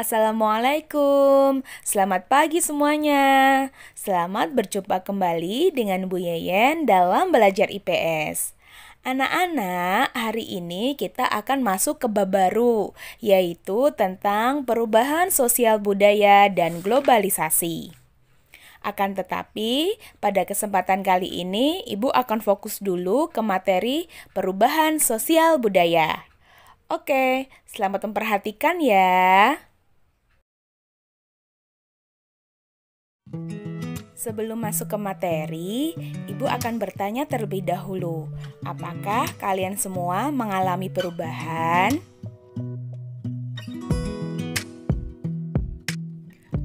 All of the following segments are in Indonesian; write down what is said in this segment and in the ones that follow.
Assalamualaikum, selamat pagi semuanya. Selamat berjumpa kembali dengan Bu Yeyen dalam belajar IPS. Anak-anak, hari ini kita akan masuk ke bab baru, yaitu tentang perubahan sosial budaya dan globalisasi. Akan tetapi, pada kesempatan kali ini, Ibu akan fokus dulu ke materi perubahan sosial budaya. Oke, selamat memperhatikan ya. Sebelum masuk ke materi, Ibu akan bertanya terlebih dahulu, apakah kalian semua mengalami perubahan?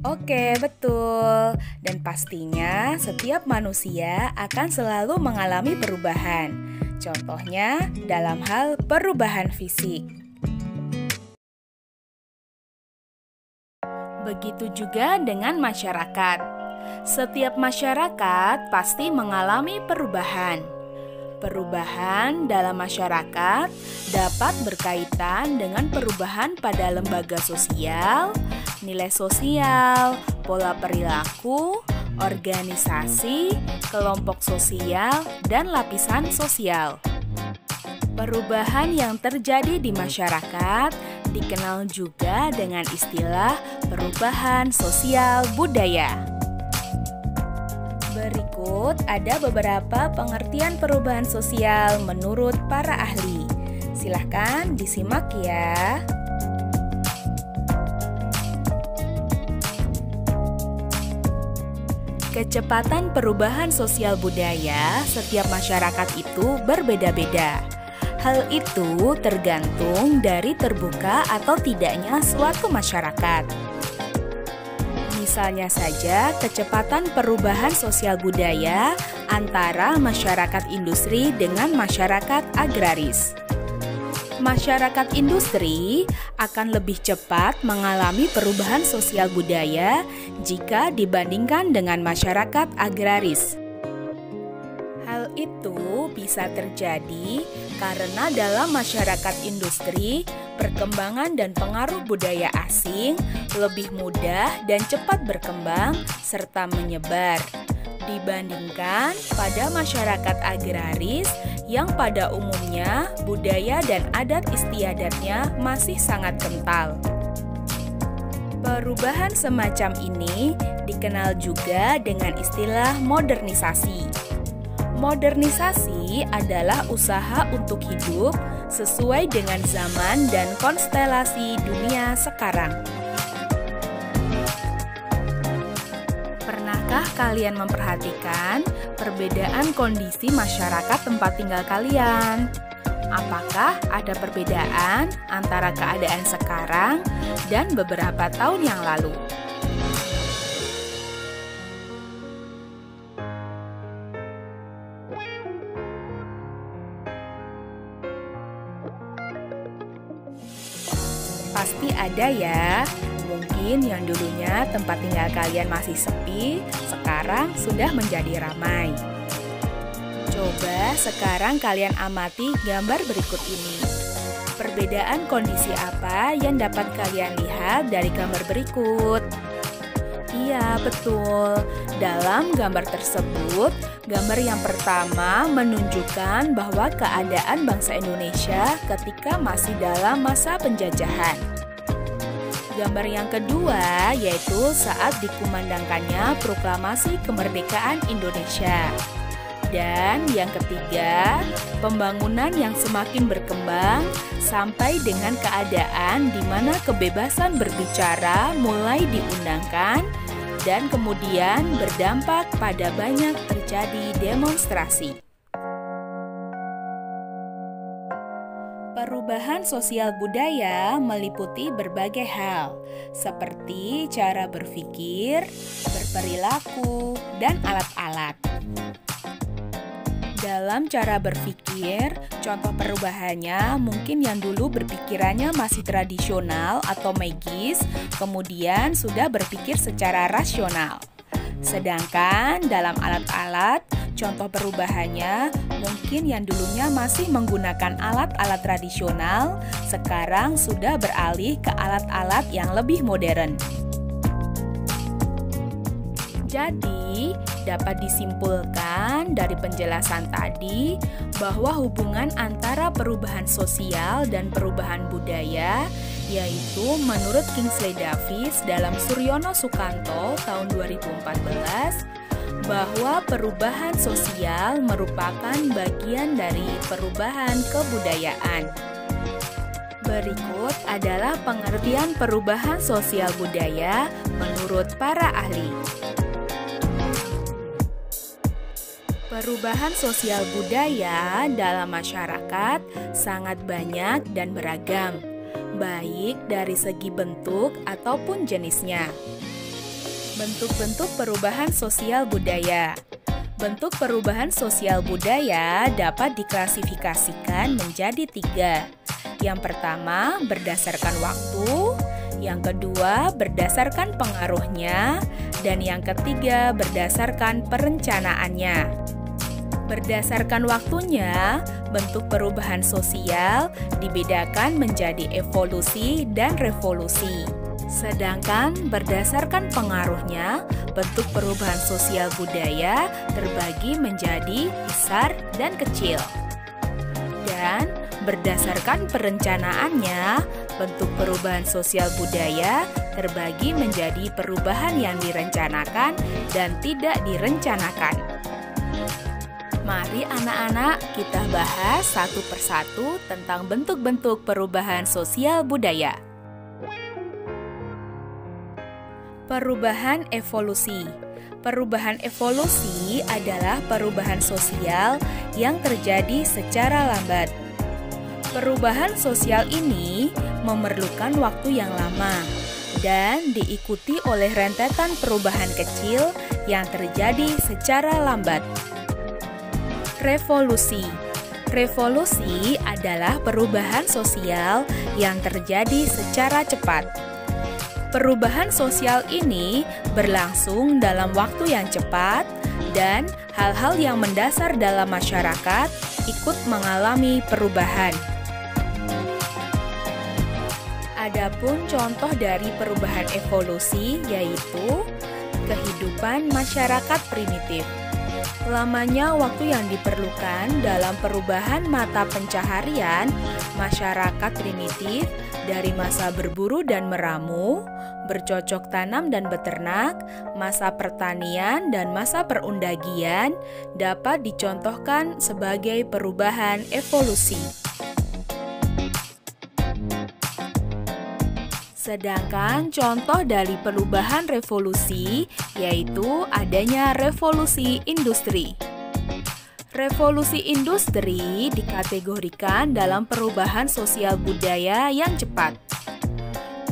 Oke, betul. Dan pastinya setiap manusia akan selalu mengalami perubahan. Contohnya dalam hal perubahan fisik. Begitu juga dengan masyarakat. Setiap masyarakat pasti mengalami perubahan. Perubahan dalam masyarakat dapat berkaitan dengan perubahan pada lembaga sosial, nilai sosial, pola perilaku, organisasi, kelompok sosial, dan lapisan sosial. Perubahan yang terjadi di masyarakat dikenal juga dengan istilah perubahan sosial budaya. Berikut ada beberapa pengertian perubahan sosial menurut para ahli. Silahkan disimak ya. Kecepatan perubahan sosial budaya setiap masyarakat itu berbeda-beda. Hal itu tergantung dari terbuka atau tidaknya suatu masyarakat. Misalnya saja kecepatan perubahan sosial budaya antara masyarakat industri dengan masyarakat agraris. Masyarakat industri akan lebih cepat mengalami perubahan sosial budaya jika dibandingkan dengan masyarakat agraris. Hal itu bisa terjadi karena dalam masyarakat industri, perkembangan dan pengaruh budaya asing lebih mudah dan cepat berkembang serta menyebar dibandingkan pada masyarakat agraris yang pada umumnya budaya dan adat istiadatnya masih sangat kental. Perubahan semacam ini dikenal juga dengan istilah modernisasi. Modernisasi adalah usaha untuk hidup sesuai dengan zaman dan konstelasi dunia sekarang. Pernahkah kalian memperhatikan perbedaan kondisi masyarakat tempat tinggal kalian? Apakah ada perbedaan antara keadaan sekarang dan beberapa tahun yang lalu? Pasti ada ya. Mungkin yang dulunya tempat tinggal kalian masih sepi, sekarang sudah menjadi ramai. Coba sekarang kalian amati gambar berikut ini. Perbedaan kondisi apa yang dapat kalian lihat dari gambar berikut? Iya, betul. Dalam gambar tersebut, gambar yang pertama menunjukkan bahwa keadaan bangsa Indonesia ketika masih dalam masa penjajahan. Gambar yang kedua yaitu saat dikumandangkannya proklamasi kemerdekaan Indonesia. Dan yang ketiga, pembangunan yang semakin berkembang sampai dengan keadaan di mana kebebasan berbicara mulai diundangkan dan kemudian berdampak pada banyak terjadi demonstrasi. Perubahan sosial budaya meliputi berbagai hal, seperti cara berpikir, berperilaku, dan alat-alat. Dalam cara berpikir, contoh perubahannya mungkin yang dulu berpikirannya masih tradisional atau magis, kemudian sudah berpikir secara rasional. Sedangkan dalam alat-alat, contoh perubahannya, mungkin yang dulunya masih menggunakan alat-alat tradisional, sekarang sudah beralih ke alat-alat yang lebih modern. Jadi, dapat disimpulkan dari penjelasan tadi bahwa hubungan antara perubahan sosial dan perubahan budaya, yaitu menurut Kingsley Davis dalam Suryono Sukanto tahun 2014, bahwa perubahan sosial merupakan bagian dari perubahan kebudayaan. Berikut adalah pengertian perubahan sosial budaya menurut para ahli. Perubahan sosial budaya dalam masyarakat sangat banyak dan beragam, baik dari segi bentuk ataupun jenisnya. Bentuk-bentuk perubahan sosial budaya. Bentuk perubahan sosial budaya dapat diklasifikasikan menjadi 3. Yang pertama, berdasarkan waktu. Yang kedua, berdasarkan pengaruhnya. Dan yang ketiga, berdasarkan perencanaannya. Berdasarkan waktunya, bentuk perubahan sosial dibedakan menjadi evolusi dan revolusi. Sedangkan berdasarkan pengaruhnya, bentuk perubahan sosial budaya terbagi menjadi besar dan kecil. Dan berdasarkan perencanaannya, bentuk perubahan sosial budaya terbagi menjadi perubahan yang direncanakan dan tidak direncanakan. Mari anak-anak kita bahas satu persatu tentang bentuk-bentuk perubahan sosial budaya. Perubahan evolusi. Perubahan evolusi adalah perubahan sosial yang terjadi secara lambat. Perubahan sosial ini memerlukan waktu yang lama dan diikuti oleh rentetan perubahan kecil yang terjadi secara lambat. Revolusi. Revolusi adalah perubahan sosial yang terjadi secara cepat. Perubahan sosial ini berlangsung dalam waktu yang cepat dan hal-hal yang mendasar dalam masyarakat ikut mengalami perubahan. Adapun contoh dari perubahan evolusi yaitu kehidupan masyarakat primitif. Lamanya waktu yang diperlukan dalam perubahan mata pencaharian masyarakat primitif dari masa berburu dan meramu, bercocok tanam dan beternak, masa pertanian dan masa perundagian dapat dicontohkan sebagai perubahan evolusi. Sedangkan contoh dari perubahan revolusi yaitu adanya revolusi industri. Revolusi industri dikategorikan dalam perubahan sosial budaya yang cepat.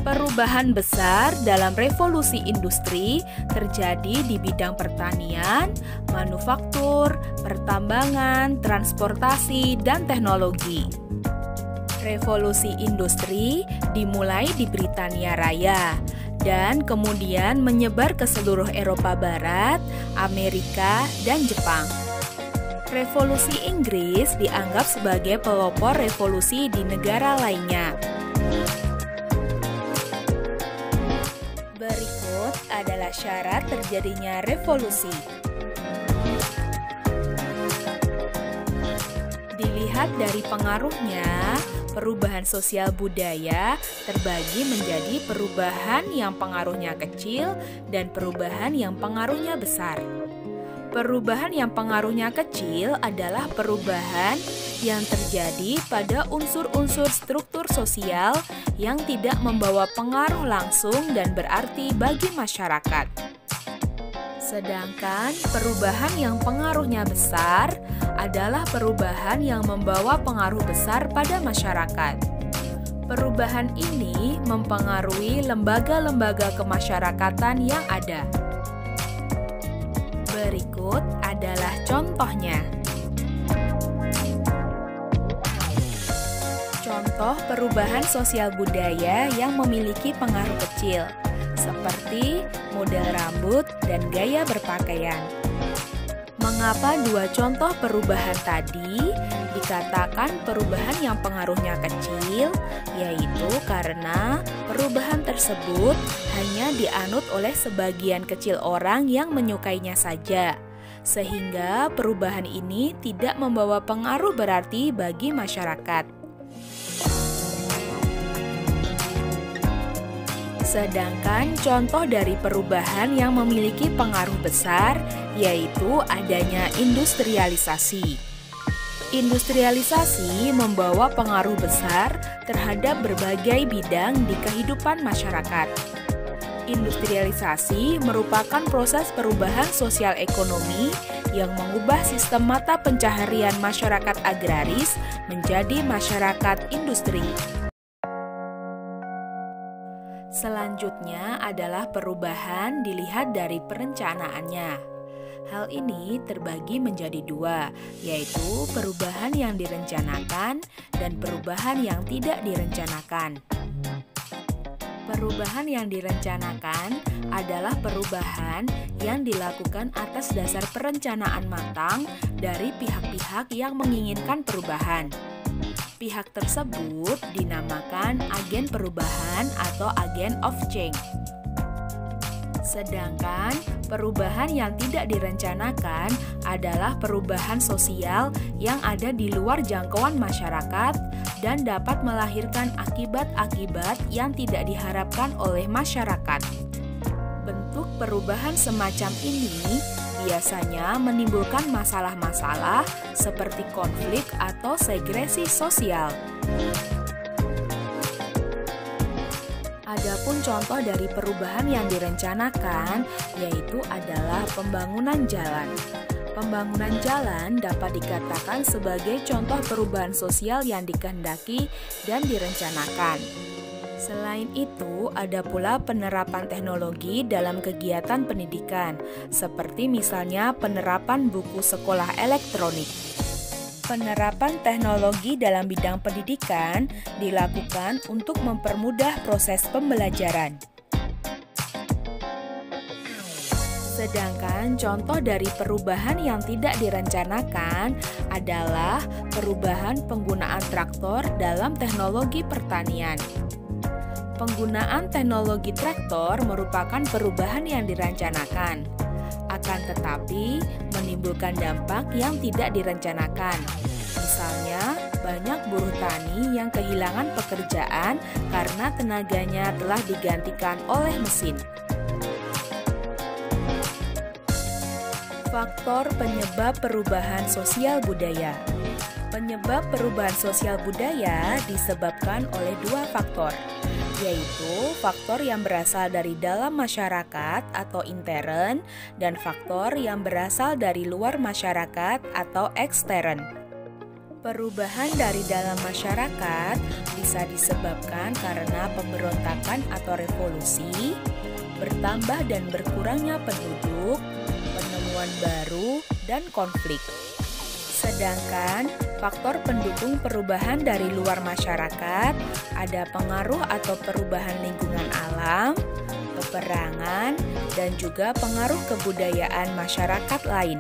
Perubahan besar dalam revolusi industri terjadi di bidang pertanian, manufaktur, pertambangan, transportasi, dan teknologi. Revolusi industri dimulai di Britania Raya dan kemudian menyebar ke seluruh Eropa Barat, Amerika, dan Jepang. Revolusi Inggris dianggap sebagai pelopor revolusi di negara lainnya. Berikut adalah syarat terjadinya revolusi. Dilihat dari pengaruhnya, perubahan sosial budaya terbagi menjadi perubahan yang pengaruhnya kecil dan perubahan yang pengaruhnya besar. Perubahan yang pengaruhnya kecil adalah perubahan yang terjadi pada unsur-unsur struktur sosial yang tidak membawa pengaruh langsung dan berarti bagi masyarakat. Sedangkan perubahan yang pengaruhnya besar adalah perubahan yang membawa pengaruh besar pada masyarakat. Perubahan ini mempengaruhi lembaga-lembaga kemasyarakatan yang ada. Berikut adalah contohnya. Contoh perubahan sosial budaya yang memiliki pengaruh kecil, seperti model rambut dan gaya berpakaian. Mengapa dua contoh perubahan tadi dikatakan perubahan yang pengaruhnya kecil? Yaitu karena perubahan tersebut hanya dianut oleh sebagian kecil orang yang menyukainya saja, sehingga perubahan ini tidak membawa pengaruh berarti bagi masyarakat. Sedangkan contoh dari perubahan yang memiliki pengaruh besar yaitu adanya industrialisasi. Industrialisasi membawa pengaruh besar terhadap berbagai bidang di kehidupan masyarakat. Industrialisasi merupakan proses perubahan sosial ekonomi yang mengubah sistem mata pencaharian masyarakat agraris menjadi masyarakat industri. Selanjutnya adalah perubahan dilihat dari perencanaannya. Hal ini terbagi menjadi dua, yaitu perubahan yang direncanakan dan perubahan yang tidak direncanakan. Perubahan yang direncanakan adalah perubahan yang dilakukan atas dasar perencanaan matang dari pihak-pihak yang menginginkan perubahan. Pihak tersebut dinamakan agen perubahan atau agent of change. Sedangkan perubahan yang tidak direncanakan adalah perubahan sosial yang ada di luar jangkauan masyarakat dan dapat melahirkan akibat-akibat yang tidak diharapkan oleh masyarakat. Bentuk perubahan semacam ini biasanya menimbulkan masalah-masalah seperti konflik atau segresi sosial. Adapun contoh dari perubahan yang direncanakan yaitu adalah pembangunan jalan. Pembangunan jalan dapat dikatakan sebagai contoh perubahan sosial yang dikehendaki dan direncanakan. Selain itu, ada pula penerapan teknologi dalam kegiatan pendidikan, seperti misalnya penerapan buku sekolah elektronik. Penerapan teknologi dalam bidang pendidikan dilakukan untuk mempermudah proses pembelajaran. Sedangkan contoh dari perubahan yang tidak direncanakan adalah perubahan penggunaan traktor dalam teknologi pertanian. Penggunaan teknologi traktor merupakan perubahan yang direncanakan, akan tetapi menimbulkan dampak yang tidak direncanakan. Misalnya, banyak buruh tani yang kehilangan pekerjaan karena tenaganya telah digantikan oleh mesin. Faktor penyebab perubahan sosial budaya. Penyebab perubahan sosial budaya disebabkan oleh dua faktor, yaitu faktor yang berasal dari dalam masyarakat atau intern dan faktor yang berasal dari luar masyarakat atau ekstern. Perubahan dari dalam masyarakat bisa disebabkan karena pemberontakan atau revolusi, bertambah dan berkurangnya penduduk, penemuan baru, dan konflik. Sedangkan faktor pendukung perubahan dari luar masyarakat ada pengaruh atau perubahan lingkungan alam, peperangan, dan juga pengaruh kebudayaan masyarakat lain.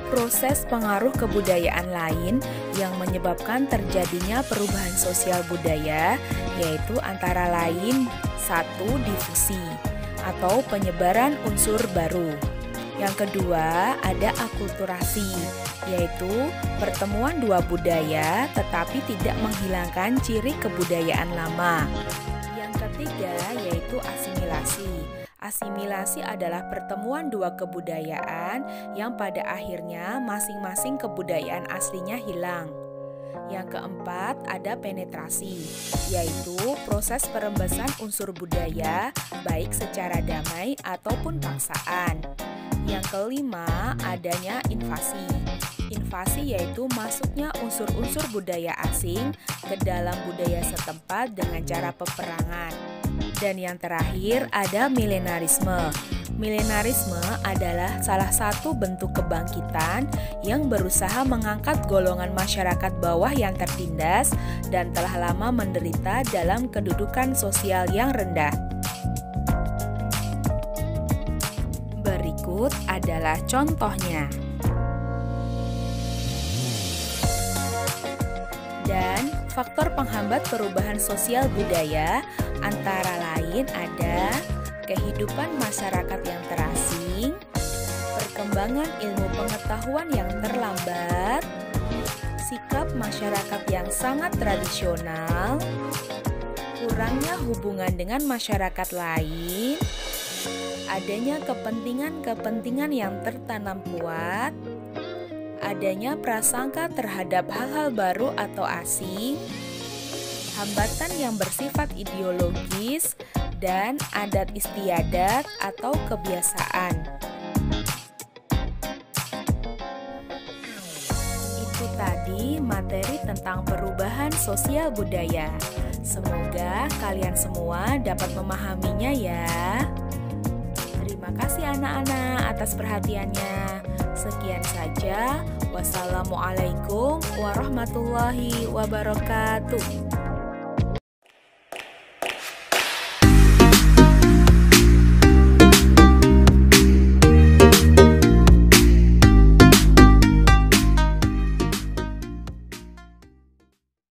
Proses pengaruh kebudayaan lain yang menyebabkan terjadinya perubahan sosial budaya yaitu antara lain 1. Difusi atau penyebaran unsur baru. Yang kedua, ada akulturasi, yaitu pertemuan dua budaya tetapi tidak menghilangkan ciri kebudayaan lama. Yang ketiga, yaitu asimilasi. Asimilasi adalah pertemuan dua kebudayaan yang pada akhirnya masing-masing kebudayaan aslinya hilang. Yang keempat, ada penetrasi, yaitu proses perembasan unsur budaya baik secara damai ataupun paksaan. Yang kelima, adanya invasi. Invasi yaitu masuknya unsur-unsur budaya asing ke dalam budaya setempat dengan cara peperangan. Dan yang terakhir, ada milenarisme. Milenarisme adalah salah satu bentuk kebangkitan yang berusaha mengangkat golongan masyarakat bawah yang tertindas dan telah lama menderita dalam kedudukan sosial yang rendah. Berikut berikut adalah contohnya. Dan faktor penghambat perubahan sosial budaya antara lain ada kehidupan masyarakat yang terasing, perkembangan ilmu pengetahuan yang terlambat, sikap masyarakat yang sangat tradisional, kurangnya hubungan dengan masyarakat lain, adanya kepentingan-kepentingan yang tertanam kuat, adanya prasangka terhadap hal-hal baru atau asing, hambatan yang bersifat ideologis, dan adat istiadat atau kebiasaan. Itu tadi materi tentang perubahan sosial budaya. Semoga kalian semua dapat memahaminya ya. Terima kasih anak-anak atas perhatiannya. Sekian saja. Wassalamualaikum warahmatullahi wabarakatuh.